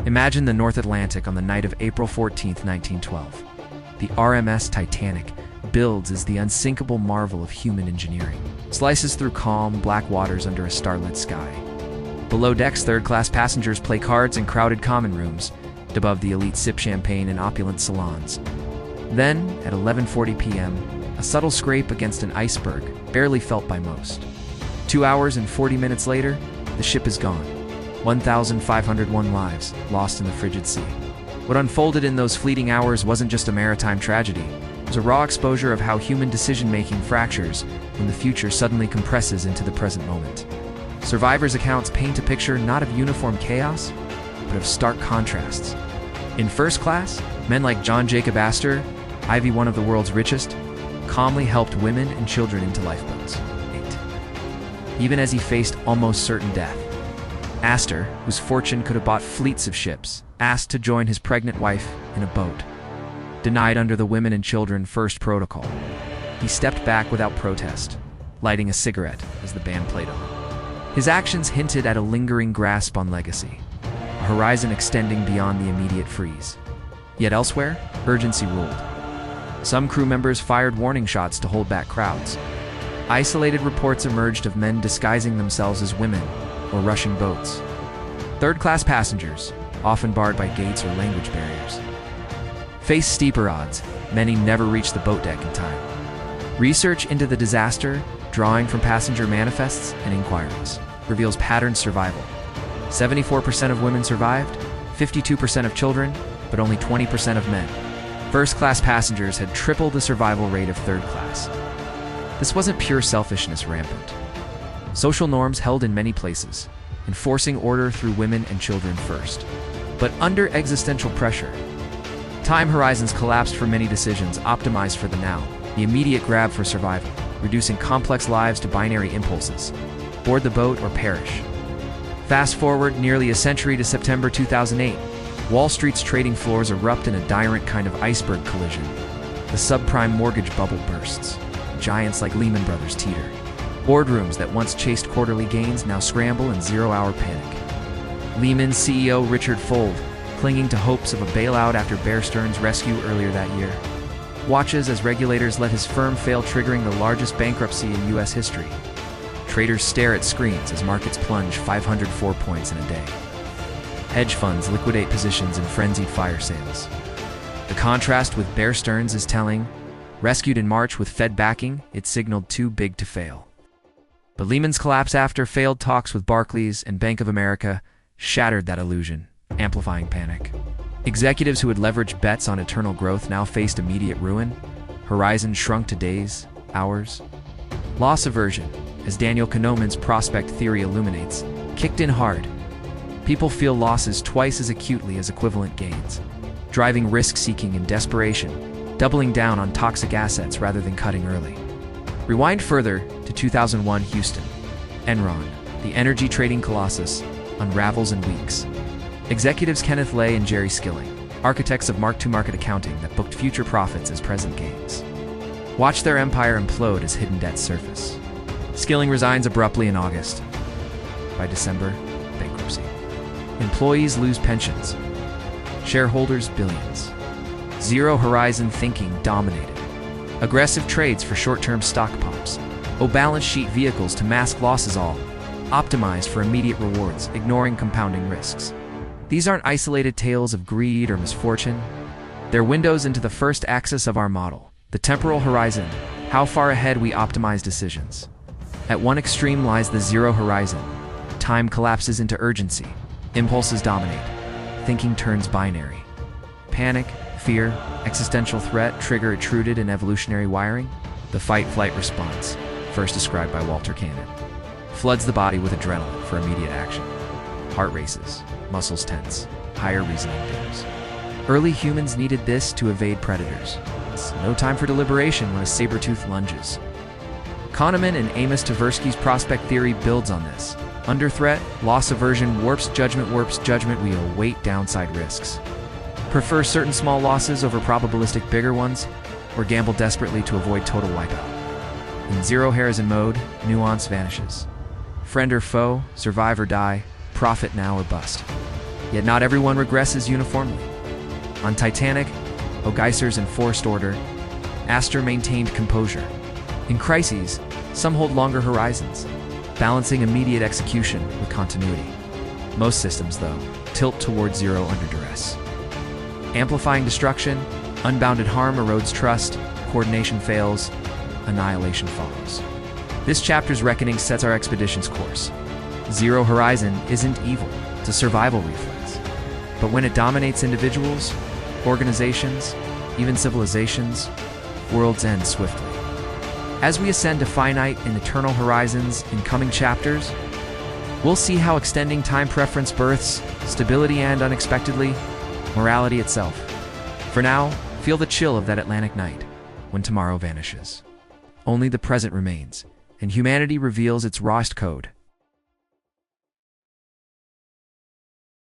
Imagine the North Atlantic on the night of April 14, 1912. The RMS Titanic builds as the unsinkable marvel of human engineering, slices through calm, black waters under a starlit sky. Below decks, third-class passengers play cards in crowded common rooms. Above, the elite sip champagne in opulent salons. Then, at 11:40 p.m., a subtle scrape against an iceberg, barely felt by most. 2 hours and 40 minutes later, the ship is gone. 1,501 lives lost in the frigid sea. What unfolded in those fleeting hours wasn't just a maritime tragedy. It was a raw exposure of how human decision-making fractures when the future suddenly compresses into the present moment. Survivors' accounts paint a picture not of uniform chaos, but of stark contrasts. In first class, men like John Jacob Astor, Ivy, one of the world's richest, calmly helped women and children into lifeboats. Even as he faced almost certain death. Astor, whose fortune could have bought fleets of ships, asked to join his pregnant wife in a boat. Denied under the women and children first protocol, he stepped back without protest, lighting a cigarette as the band played on. His actions hinted at a lingering grasp on legacy, a horizon extending beyond the immediate freeze. Yet elsewhere, urgency ruled. Some crew members fired warning shots to hold back crowds. Isolated reports emerged of men disguising themselves as women or rushing boats. Third-class passengers, often barred by gates or language barriers, faced steeper odds. Many never reached the boat deck in time. Research into the disaster, drawing from passenger manifests and inquiries, reveals patterned survival. 74% of women survived, 52% of children, but only 20% of men. First-class passengers had triple the survival rate of third class. This wasn't pure selfishness rampant. Social norms held in many places, enforcing order through women and children first. But under existential pressure, time horizons collapsed for many decisions optimized for the now, the immediate grab for survival, reducing complex lives to binary impulses: board the boat or perish. Fast forward nearly a century to September 2008. Wall Street's trading floors erupt in a direct kind of iceberg collision. The subprime mortgage bubble bursts. Giants like Lehman Brothers teeter. Boardrooms that once chased quarterly gains now scramble in zero-hour panic. Lehman's CEO Richard Fuld, clinging to hopes of a bailout after Bear Stearns' rescue earlier that year, watches as regulators let his firm fail, triggering the largest bankruptcy in U.S. history. Traders stare at screens as markets plunge 504 points in a day. Hedge funds liquidate positions in frenzied fire sales. The contrast with Bear Stearns is telling. Rescued in March with Fed backing, it signaled too big to fail. But Lehman's collapse after failed talks with Barclays and Bank of America shattered that illusion, amplifying panic. Executives who had leveraged bets on eternal growth now faced immediate ruin. Horizons shrunk to days, hours. Loss aversion, as Daniel Kahneman's prospect theory illuminates, kicked in hard. People feel losses twice as acutely as equivalent gains, driving risk-seeking and desperation, doubling down on toxic assets rather than cutting early. Rewind further to 2001 Houston. Enron, the energy trading colossus, unravels in weeks. Executives Kenneth Lay and Jerry Skilling, architects of mark-to-market accounting that booked future profits as present gains, watch their empire implode as hidden debts surface. Skilling resigns abruptly in August. By December, bankruptcy. Employees lose pensions. Shareholders billions. Zero-horizon thinking dominated. Aggressive trades for short-term stock pops. Balance sheet vehicles to mask losses, all optimized for immediate rewards, ignoring compounding risks. These aren't isolated tales of greed or misfortune. They're windows into the first axis of our model, the temporal horizon, how far ahead we optimize decisions. At one extreme lies the zero horizon. Time collapses into urgency. Impulses dominate. Thinking turns binary. Panic, fear, existential threat trigger rooted in evolutionary wiring. The fight-flight response, first described by Walter Cannon, floods the body with adrenaline for immediate action. Heart races, muscles tense, higher reasoning dims. Early humans needed this to evade predators. It's no time for deliberation when a saber-tooth lunges. Kahneman and Amos Tversky's prospect theory builds on this. Under threat, loss aversion warps judgment, we await downside risks. Prefer certain small losses over probabilistic bigger ones, or gamble desperately to avoid total wipeout. In zero-horizon mode, nuance vanishes. Friend or foe, survive or die, profit now or bust. Yet not everyone regresses uniformly. On Titanic, O'Geisers enforced order, Astor maintained composure. In crises, some hold longer horizons, balancing immediate execution with continuity. Most systems, though, tilt toward zero under duress. Amplifying destruction, unbounded harm erodes trust, coordination fails, annihilation follows. This chapter's reckoning sets our expedition's course. Zero horizon isn't evil, it's a survival reflex. But when it dominates individuals, organizations, even civilizations, worlds end swiftly. As we ascend to finite and eternal horizons in coming chapters, we'll see how extending time preference births stability and, unexpectedly, morality itself. For now, feel the chill of that Atlantic night, when tomorrow vanishes. Only the present remains, and humanity reveals its rawest code,